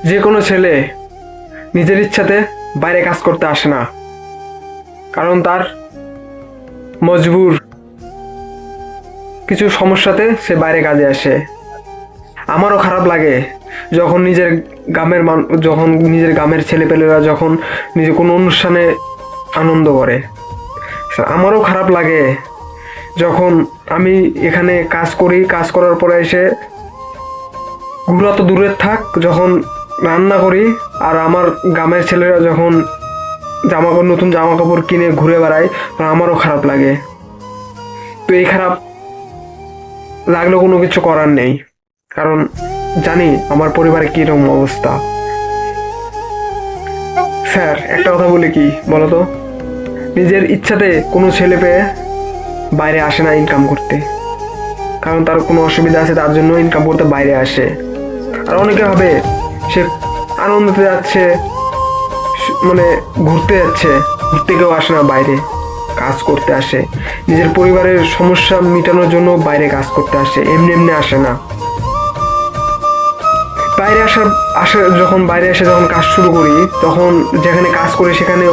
যে কোনো ছেলে নিজের ইচ্ছাতে বাইরে কাজ করতে আসে না, কারণ তার মজবুর কিছু সমস্যাতে সে বাইরে কাজে আসে। আমারও খারাপ লাগে যখন নিজের গ্রামের ছেলেপেলেরা যখন নিজে কোনো অনুষ্ঠানে আনন্দ করে। আমারও খারাপ লাগে যখন আমি এখানে কাজ করি, কাজ করার পরে এসে ঘোরা তো দূরের থাক, যখন রান্না করি আর আমার গ্রামের ছেলেরা যখন নতুন জামা কাপড় কিনে ঘুরে বেড়ায়, তখন আমারও খারাপ লাগে। তো এই খারাপ লাগলেও কোনো কিছু করার নেই, কারণ জানি আমার পরিবারে কিরকম অবস্থা। স্যার, একটা কথা বলি কি বলতো, নিজের ইচ্ছাতে কোনো ছেলে পেয়ে বাইরে আসে না ইনকাম করতে, কারণ তার কোনো অসুবিধা আছে তার জন্য ইনকাম করতে বাইরে আসে। আর অনেকে ভাবে সে আনন্দতে যাচ্ছে, মানে ঘুরতে যাচ্ছে, ঘুরতে কেউ আসে না, বাইরে কাজ করতে আসে। নিজের পরিবারের সমস্যা মেটানোর জন্য বাইরে কাজ করতে আসে, এমনি এমনি আসে না। বাইরে যখন বাইরে এসে যখন কাজ শুরু করি, তখন যেখানে কাজ করি সেখানে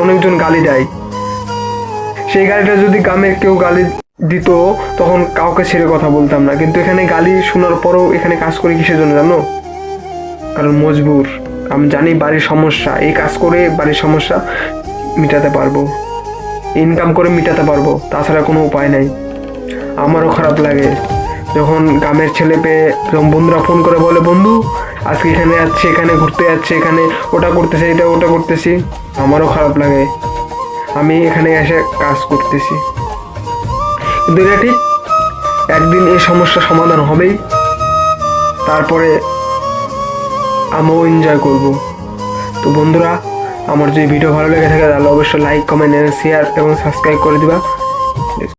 অনেকজন গালি দেয়। সেই গালিটা যদি গ্রামে কেউ গালি দিত, তখন কাউকে ছেড়ে কথা বলতাম না। কিন্তু এখানে গালি শোনার পরও এখানে কাজ করি কিসের জন্য জানো? কারণ মজবুর। আমি জানি বাড়ির সমস্যা, এই কাজ করে বাড়ির সমস্যা মিটাতে পারবো, ইনকাম করে মিটাতে পারবো, তাছাড়া কোনো উপায় নাই। আমারও খারাপ লাগে যখন গ্রামের ছেলে পেয়ে যখন বন্ধুরা ফোন করে বলে, বন্ধু আজকে এখানে যাচ্ছে, এখানে ঘুরতে যাচ্ছে, এখানে ওটা করতেছে, এটা ওটা করতেছি। আমারও খারাপ লাগে, আমি এখানে এসে কাজ করতেছি। কিন্তু এটা ঠিক, একদিন এই সমস্যার সমাধান হবেই, তারপরে আমিও এনজয় করব। তো বন্ধুরা, আমার যদি ভিডিও ভালো লেগে থাকে তাহলে অবশ্যই লাইক, কমেন্ট, শেয়ার এবং সাবস্ক্রাইব করে দিবা।